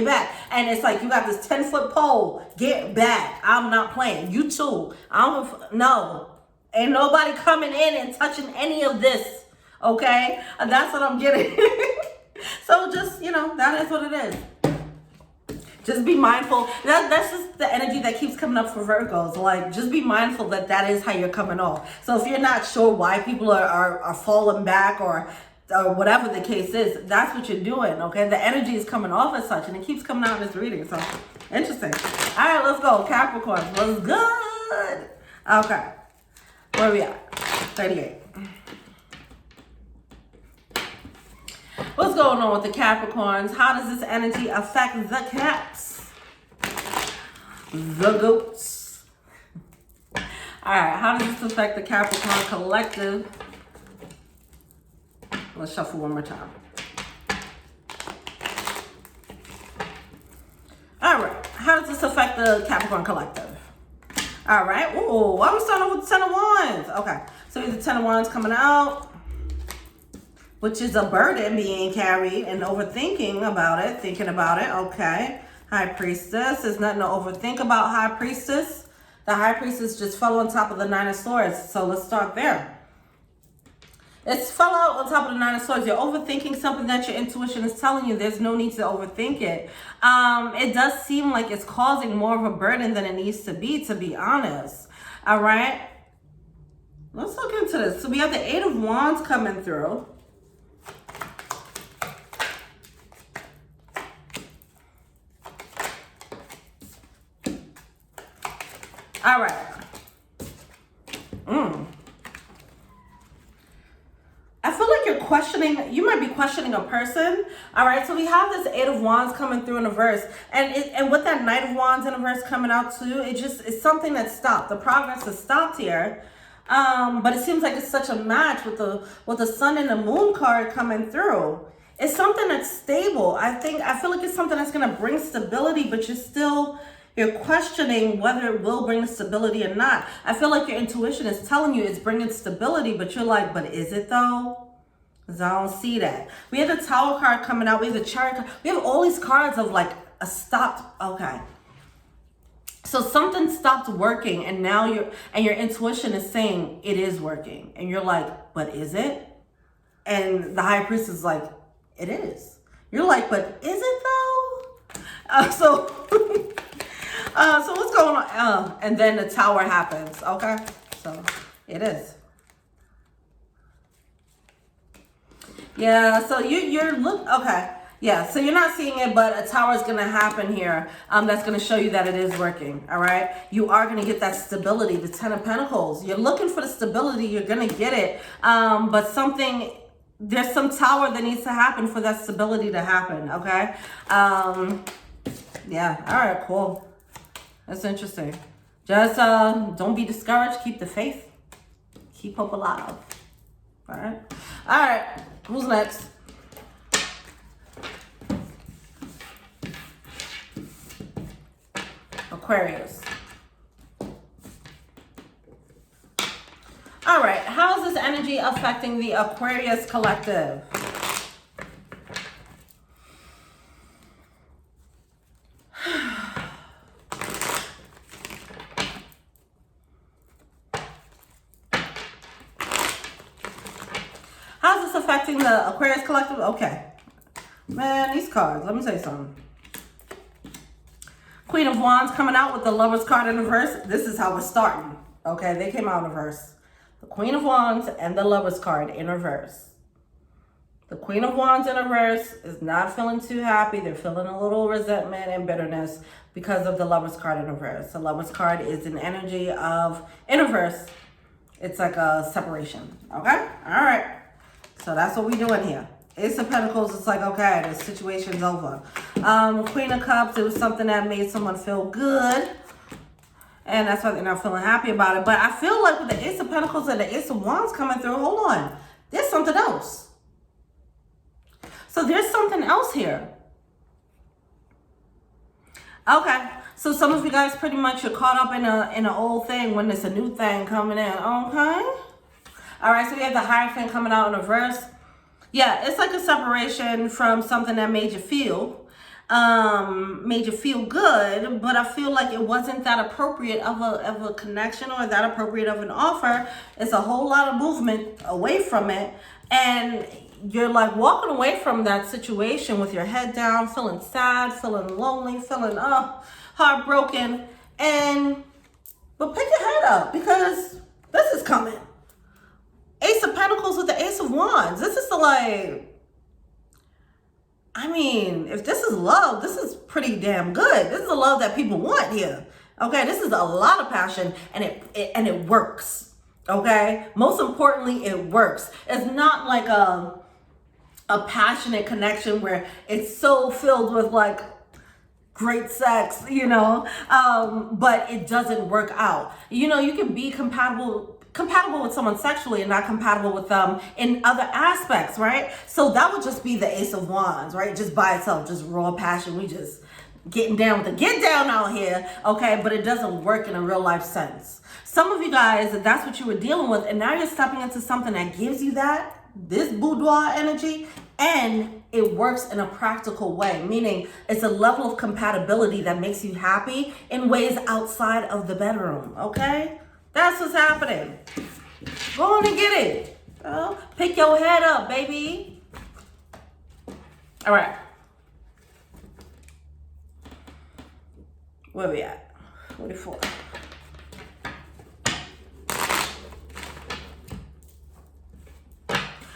And it's like, you got this 10-foot pole. Get back. I'm not playing. You too. No. Ain't nobody coming in and touching any of this. Okay? And that's what I'm getting. So just, that is what it is. Just be mindful. That's just the energy that keeps coming up for Virgos. Like, just be mindful that is how you're coming off. So if you're not sure why people are falling back or whatever the case is, that's what you're doing, okay? The energy is coming off as such, and it keeps coming out in this reading, so interesting. All right, let's go. Capricorn, what's good? Okay, where are we at? 38. What's going on with the Capricorns? How does this energy affect the Caps? The goats. All right, how does this affect the Capricorn collective? Let's shuffle one more time. All right. How does this affect the Capricorn collective? All right. Ooh, why are we starting off with the Ten of Wands? Okay. So we have the Ten of Wands coming out, which is a burden being carried and overthinking about it, thinking about it. Okay. High Priestess. There's nothing to overthink about High Priestess. The High Priestess just fell on top of the Nine of Swords. So let's start there. It's fell out on top of the Nine of Swords. You're overthinking something that your intuition is telling you. There's no need to overthink it. It does seem like it's causing more of a burden than it needs to be honest. All right. Let's look into this. So we have the Eight of Wands coming through. All right. I feel like you might be questioning a person. All right, so we have this Eight of Wands coming through in a verse. And with that Knight of Wands in a verse coming out too, it's something that stopped. The progress has stopped here. But it seems like it's such a match with the Sun and the Moon card coming through. It's something that's stable. I feel like it's something that's going to bring stability, but you're questioning whether it will bring stability or not. I feel like your intuition is telling you it's bringing stability, but you're like, but is it though? Because I don't see that. We have the Tower card coming out. We have the Chariot card. We have all these cards of like a stopped. Okay. So something stopped working, and now your intuition is saying it is working. And you're like, but is it? And the High Priest is like, it is. You're like, but is it though? So what's going on? And then the Tower happens. Okay, so it is. Yeah. So you're okay. Yeah. So you're not seeing it, but a Tower is gonna happen here. That's gonna show you that it is working. All right. You are gonna get that stability. The Ten of Pentacles. You're looking for the stability. You're gonna get it. But there's some Tower that needs to happen for that stability to happen. Okay. Yeah. All right. Cool. That's interesting. Just don't be discouraged. Keep the faith. Keep hope alive. All right. All right. Who's next? Aquarius. All right. How is this energy affecting the Aquarius collective? How's this affecting the Aquarius collective? Okay. Man, these cards, let me tell you something. Queen of Wands coming out with the Lovers card in reverse. This is how we're starting. Okay, they came out in reverse. The Queen of Wands and the Lovers card in reverse. The Queen of Wands in reverse is not feeling too happy. They're feeling a little resentment and bitterness because of the Lovers card in reverse. The Lovers card is an energy of, in reverse, it's like a separation. Okay? All right. So that's what we're doing here. Ace of Pentacles, it's like, okay, the situation's over. Queen of Cups, it was something that made someone feel good. And that's why they're not feeling happy about it. But I feel like with the Ace of Pentacles and the Ace of Wands coming through, hold on. There's something else. So there's something else here. Okay. So some of you guys pretty much are caught up in an old thing when there's a new thing coming in. Okay. All right. So we have the Hierophant coming out in reverse. Yeah, it's like a separation from something that made you feel good, but I feel like it wasn't that appropriate of a connection or that appropriate of an offer. It's a whole lot of movement away from it, and you're like walking away from that situation with your head down, feeling sad, feeling lonely, feeling heartbroken, but pick your head up because this is coming. Ace of Pentacles with the Ace of Wands. This is if this is love, this is pretty damn good. This is the love that people want here. Okay, this is a lot of passion, and it works. Okay, most importantly, it works. It's not like a passionate connection where it's so filled with like great sex, but it doesn't work out. You can be compatible with someone sexually and not compatible with them in other aspects, right? So that would just be the Ace of Wands, right? Just by itself, just raw passion. We just getting down with the get down out here, okay? But it doesn't work in a real life sense. Some of you guys, that's what you were dealing with, and now you're stepping into something that gives you this boudoir energy, and it works in a practical way, meaning it's a level of compatibility that makes you happy in ways outside of the bedroom, okay? That's what's happening. Go on and get it. Pick your head up, baby. All right. Where we at? 44.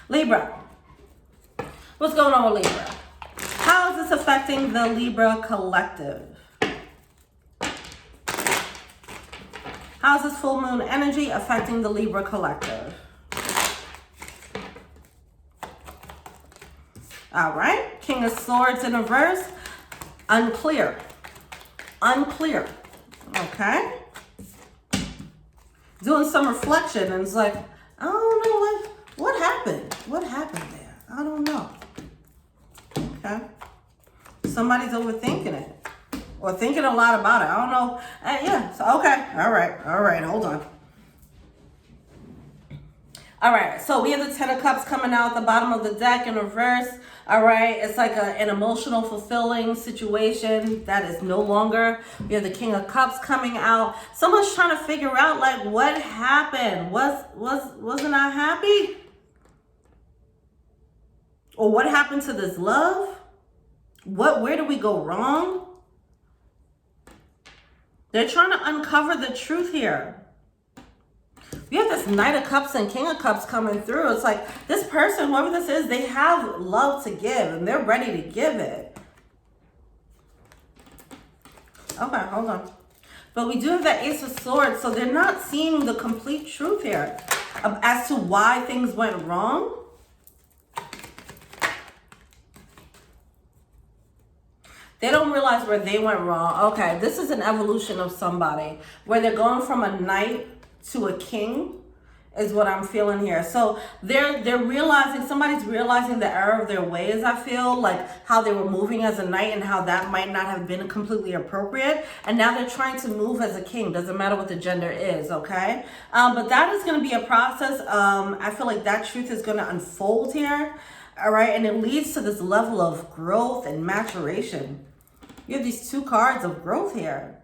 Libra. What's going on with Libra? How is this affecting the Libra collective? How's this full moon energy affecting the Libra collective? All right. King of Swords in reverse. Unclear. Okay. Doing some reflection, and it's like, I don't know what happened. What happened there? I don't know. Okay. Somebody's overthinking it. Or thinking a lot about it. I don't know. Yeah. So, okay. All right. Hold on. All right. So we have the Ten of Cups coming out at the bottom of the deck in reverse. All right. It's like an emotional, fulfilling situation that is no longer. We have the King of Cups coming out. Someone's trying to figure out, like, what happened? Wasn't I happy? Or what happened to this love? Where did we go wrong? They're trying to uncover the truth here. We have this Knight of Cups and King of Cups coming through. It's like this person, whoever this is, they have love to give and they're ready to give it. Okay, hold on. But we do have that Ace of Swords, so they're not seeing the complete truth here as to why things went wrong. They don't realize where they went wrong. Okay, this is an evolution of somebody where they're going from a knight to a king is what I'm feeling here. So they're realizing, somebody's realizing the error of their ways, I feel, like how they were moving as a knight and how that might not have been completely appropriate. And now they're trying to move as a king. Doesn't matter what the gender is, okay? But that is going to be a process. I feel like that truth is going to unfold here. All right, and it leads to this level of growth and maturation. You have these two cards of growth here.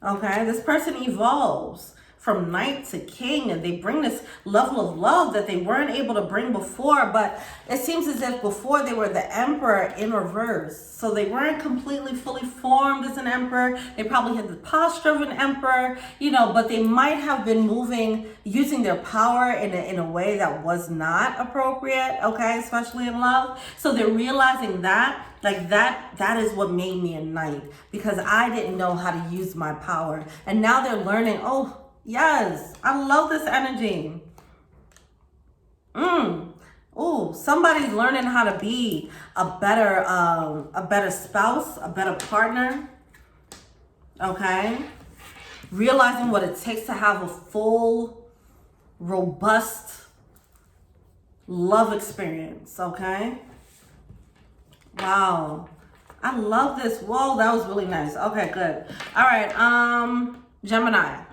Okay, this person evolves from knight to king, and they bring this level of love that they weren't able to bring before. But it seems as if before they were the emperor in reverse, so they weren't completely fully formed as an emperor. They probably had the posture of an emperor, you know, but they might have been moving, using their power in a way that was not appropriate, okay, especially in love. So they're realizing that, like, that is what made me a knight, because I didn't know how to use my power. And now they're learning, oh, yes, I love this energy. Oh, somebody's learning how to be a better spouse, a better partner. Okay? Realizing what it takes to have a full, robust love experience, okay? Wow. I love this. Whoa, that was really nice. Okay, good. All right, Gemini.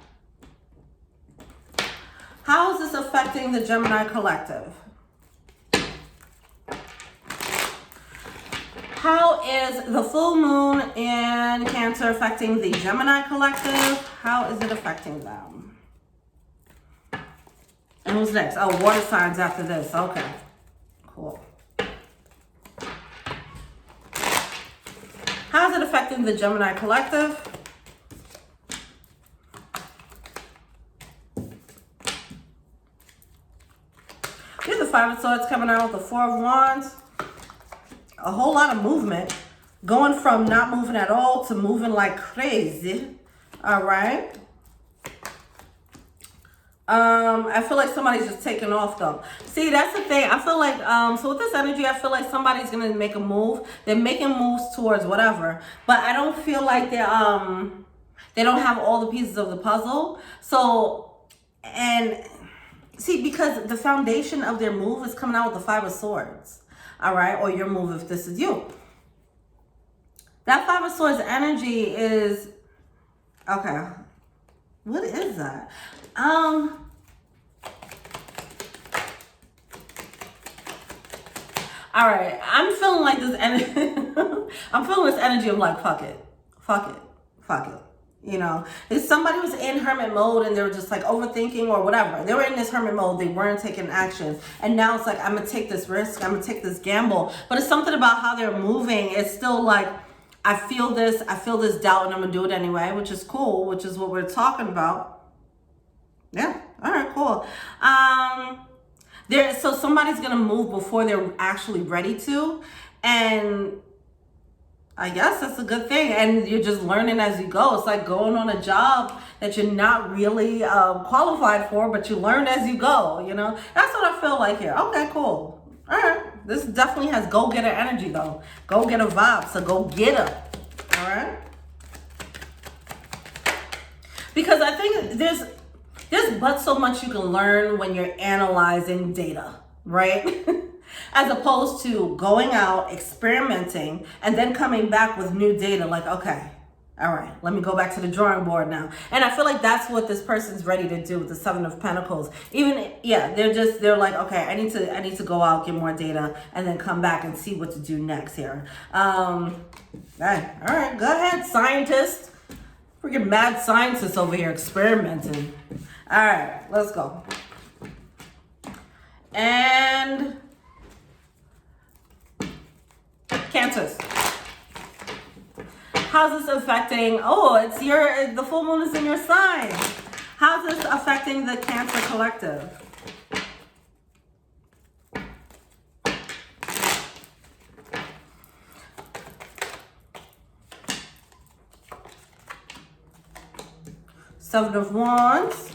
How is this affecting the Gemini collective? How is the full moon in Cancer affecting the Gemini collective? How is it affecting them? And who's next? Oh, water signs after this. Okay, cool. How is it affecting the Gemini collective? Here's the Five of Swords coming out with the Four of Wands. A whole lot of movement. Going from not moving at all to moving like crazy. All right. I feel like somebody's just taking off though. See, that's the thing. I feel like, so with this energy, I feel like somebody's going to make a move. They're making moves towards whatever. But I don't feel like they don't have all the pieces of the puzzle. So, and see, because the foundation of their move is coming out with the Five of Swords. All right, or your move if this is you. That Five of Swords energy is, okay, what is that? All right, I'm feeling like this energy, I'm feeling this energy of like, fuck it. You know, if somebody was in hermit mode and they were just like overthinking or whatever, they were in this hermit mode, they weren't taking action. And now it's like, I'm going to take this risk, I'm going to take this gamble. But it's something about how they're moving. It's still like, I feel this doubt and I'm going to do it anyway, which is cool, which is what we're talking about. Yeah. All right, cool. So somebody's going to move before they're actually ready to. And I guess that's a good thing. And you're just learning as you go. It's like going on a job that you're not really qualified for, but you learn as you go, you know? That's what I feel like here. Okay, cool. All right. This definitely has go-getter energy, though. Go-getter vibes. So go get her. All right? Because I think there's but so much you can learn when you're analyzing data, right? as opposed to going out, experimenting, and then coming back with new data like, okay, all right, let me go back to the drawing board now. And I feel like that's what this person's ready to do with the Seven of Pentacles. Even, yeah, they're like, okay, I need to go out, get more data, and then come back and see what to do next here. All right, go ahead, scientist. Freaking mad scientists over here experimenting. All right, let's go. And Cancers. How's this affecting? Oh, the full moon is in your sign. How's this affecting the Cancer collective? Seven of Wands.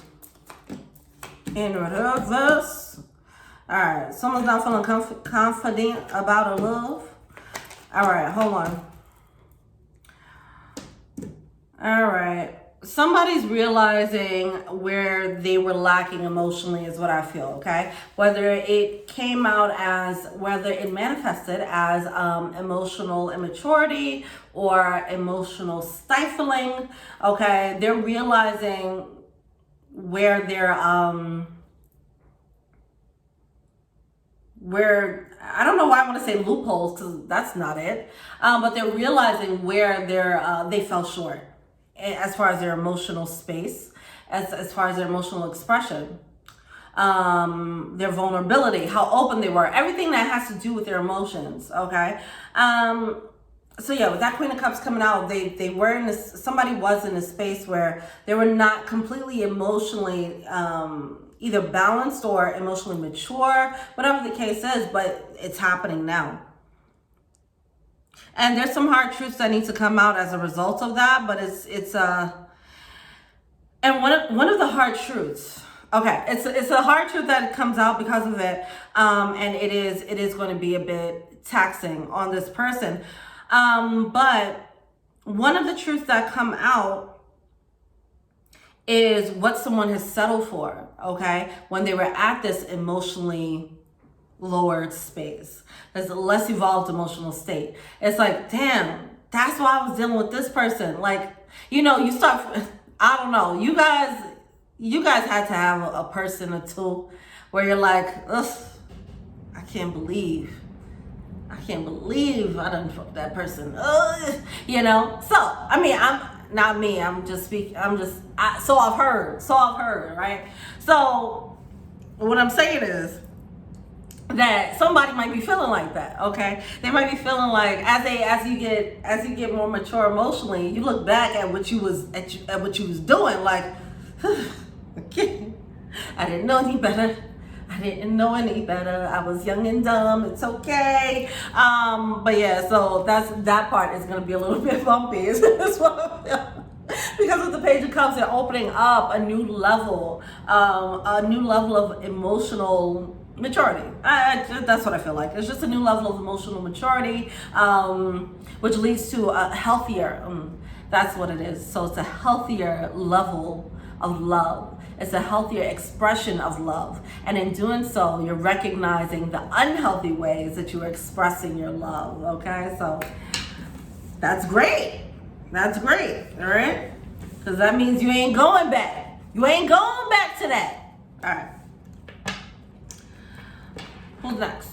In reverse. All right, someone's not feeling confident about a love. All right, hold on. All right, somebody's realizing where they were lacking emotionally is what I feel, okay? Whether it manifested as emotional immaturity or emotional stifling, okay? They're realizing where they're, I don't know why I want to say loopholes, because that's not it, but they're realizing where they fell short as far as their emotional space, as far as their emotional expression, their vulnerability, how open they were, everything that has to do with their emotions, okay? So yeah, with that Queen of Cups coming out, they were in this, somebody was in a space where they were not completely emotionally either balanced or emotionally mature, whatever the case is, but it's happening now. And there's some hard truths that need to come out as a result of that, but and one of the hard truths, okay, it's a hard truth that comes out because of it, and it is going to be a bit taxing on this person. But one of the truths that come out is what someone has settled for, okay, when they were at this emotionally lowered space. There's a less evolved emotional state. It's like, damn, that's why I was dealing with this person. Like, you know, you start, I don't know, you guys had to have a person or two where you're like, ugh, I can't believe I done fucked that person. Ugh, you know? So, I mean, so I've heard, right? So what I'm saying is that somebody might be feeling like that, okay? They might be feeling like as you get more mature emotionally, you look back at what you was doing, like, I didn't know any better. I was young and dumb. It's okay. But yeah, so that part is gonna be a little bit bumpy. Is what I feel. Because with the Page of Cups, they're opening up a new level of emotional maturity. That's what I feel like. It's just a new level of emotional maturity, which leads to a healthier, that's what it is. So it's a healthier level of love. It's a healthier expression of love. And in doing so, you're recognizing the unhealthy ways that you're expressing your love, okay? So that's great. That's great, all right? Because that means you ain't going back. You ain't going back to that. All right. Who's next?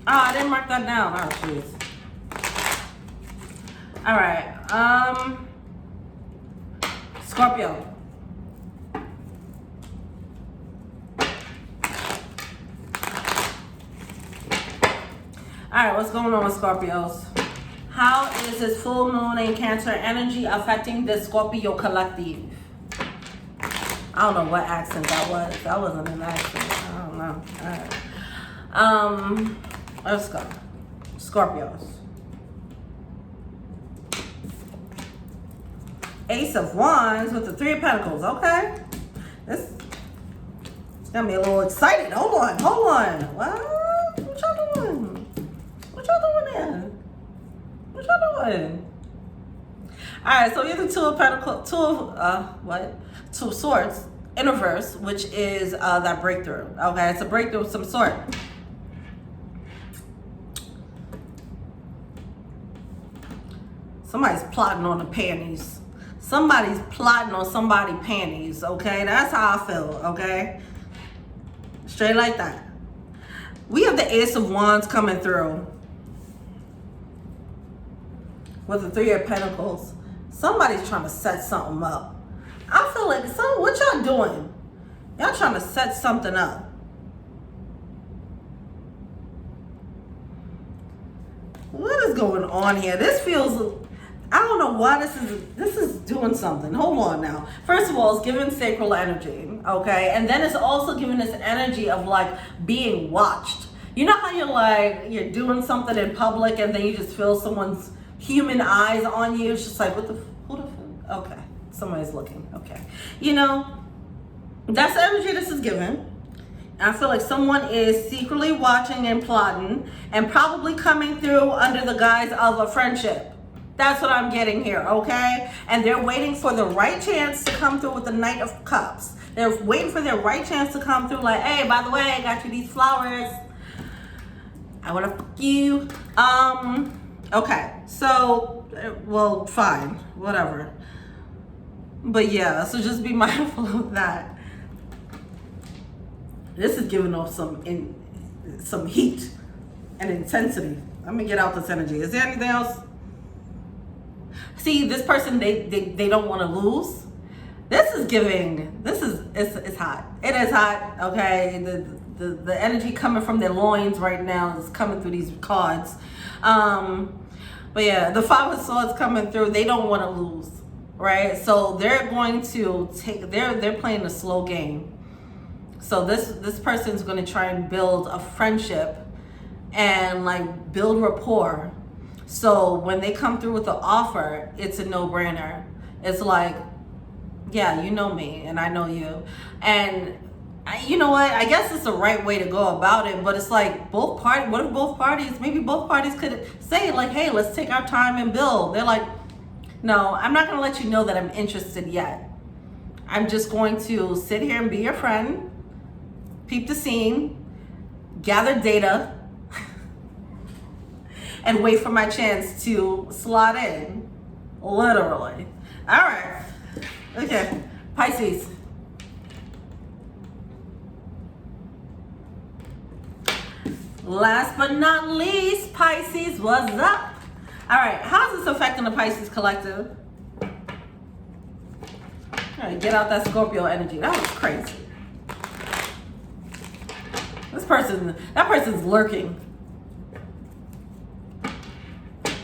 Oh, I didn't mark that down. Oh, jeez. All right. Scorpio. All right, what's going on with Scorpios? How is this full moon in Cancer energy affecting the Scorpio collective? I don't know what accent that was. That wasn't an accent. I don't know. All right. Let's go. Scorpios. Ace of Wands with the Three of Pentacles. Okay. It's got me a little excited. Hold on. What y'all doing? What y'all doing? All right, so we have the Two of Pentacles, Two of Swords in reverse, which is that breakthrough. Okay, it's a breakthrough of some sort. Somebody's plotting on the panties. Somebody's plotting on somebody's panties, okay? That's how I feel, okay? Straight like that. We have the Ace of Wands coming through with the Three of Pentacles. Somebody's trying to set something up. I feel like, what y'all doing? Y'all trying to set something up. What is going on here? This feels, I don't know why this is doing something. Hold on now. First of all, it's giving sacral energy, okay? And then it's also giving this energy of like being watched. You know how you're doing something in public and then you just feel someone's human eyes on you? It's just like, who the fuck? Okay, somebody's looking, okay. You know, that's the energy this is giving. I feel like someone is secretly watching and plotting and probably coming through under the guise of a friendship. That's what I'm getting here, okay? And they're waiting for the right chance to come through with the Knight of Cups. They're waiting for their right chance to come through like, hey, by the way, I got you these flowers. I wanna fuck you. Okay, so, well, fine, whatever. But yeah, so just be mindful of that. This is giving off some heat and intensity. Let me get out this energy. Is there anything else? See, this person, they don't want to lose. This is giving, it's hot. It is hot, okay? The energy coming from their loins right now is coming through these cards. But yeah, the Five of Swords coming through, they don't want to lose, right? So they're going to they're playing a slow game. So this person's going to try and build a friendship and like build rapport. So when they come through with the offer, it's a no-brainer. It's like, yeah, you know me and I know you. And you know what? I guess it's the right way to go about it, but it's like what if both parties, maybe both parties could say like, hey, let's take our time and build. They're like, no, I'm not going to let you know that I'm interested yet. I'm just going to sit here and be your friend, peep the scene, gather data, and wait for my chance to slot in, literally. All right, okay, Pisces. Last but not least, Pisces, what's up? All right, how's this affecting the Pisces collective? All right, get out that Scorpio energy. That was crazy. That person's lurking.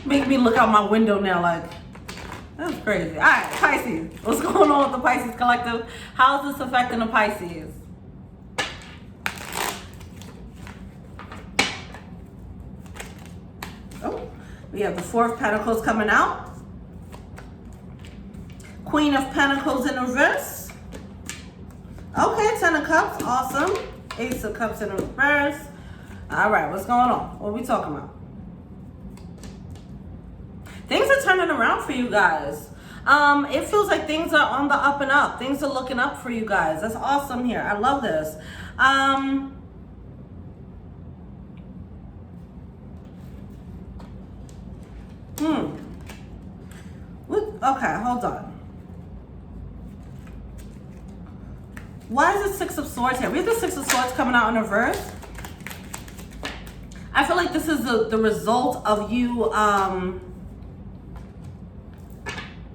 Make me look out my window now like, that's crazy. All right, Pisces, what's going on with the Pisces collective? How's this affecting the Pisces? Oh, we have the Four of Pentacles coming out. Queen of Pentacles in reverse. Okay, Ten of Cups, awesome. Ace of Cups in reverse. All right, what's going on? What are we talking about? Things are turning around for you guys. It feels like things are on the up and up. Things are looking up for you guys. That's awesome here. I love this. Okay, hold on. Why is the Six of Swords here? We have the Six of Swords coming out in reverse. I feel like this is the result of you,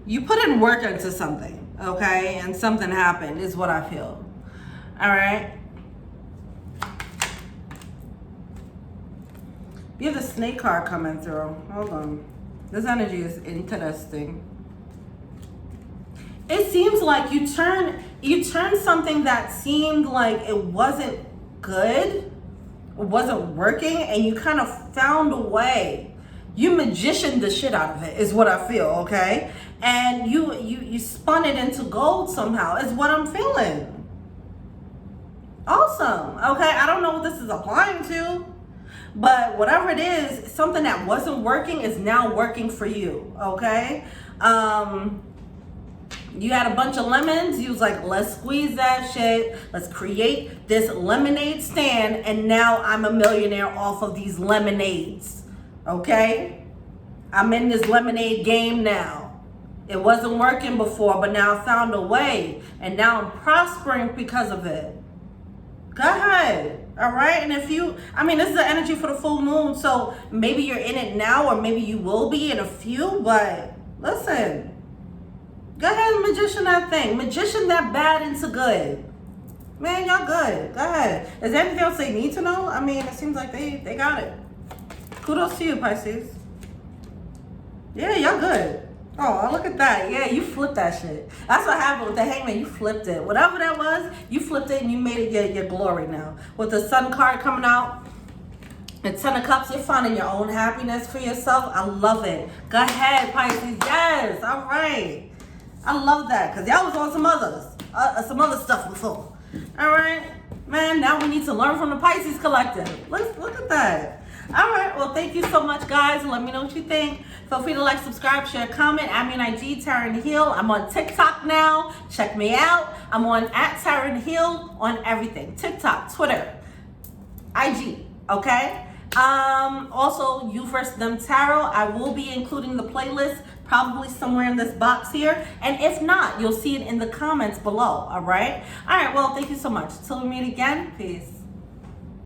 you put in work into something, okay? And something happened is what I feel. All right? We have the Snake card coming through. Hold on. This energy is interesting. It seems like you turned something that seemed like it wasn't good, wasn't working, and you kind of found a way. You magicianed the shit out of it is what I feel, okay? And you spun it into gold somehow is what I'm feeling. Awesome, okay? I don't know what this is applying to, but whatever it is, something that wasn't working is now working for you, okay? You had a bunch of lemons. You was like, let's squeeze that shit. Let's create this lemonade stand. And now I'm a millionaire off of these lemonades. Okay? I'm in this lemonade game now. It wasn't working before, but now I found a way. And now I'm prospering because of it. Go ahead. All right. And if you, I mean, this is the energy for the full moon. So maybe you're in it now, or maybe you will be in a few. But listen, go ahead and magician that thing. Magician that bad into good. Man, y'all good. Go ahead. Is there anything else they need to know? I mean, it seems like they got it. Kudos to you, Pisces. Yeah, y'all good. Oh, look at that. Yeah, you flipped that shit. That's what happened with the Hangman. You flipped it. Whatever that was, you flipped it and you made it your glory now. With the Sun card coming out, the Ten of Cups, you're finding your own happiness for yourself. I love it. Go ahead, Pisces. Yes. All right. I love that because y'all was on some other stuff before. All right. Man, now we need to learn from the Pisces collective. Look at that. All right, well, thank you so much, guys. Let me know what you think. Feel free to like, subscribe, share, comment. I'm on IG, Taryn Hill. I'm on TikTok now. Check me out. I'm on @Taryn Hill on everything. TikTok, Twitter, IG, okay? Also, You First Them Tarot. I will be including the playlist probably somewhere in this box here. And if not, you'll see it in the comments below, all right? All right, well, thank you so much. Till we meet again, peace.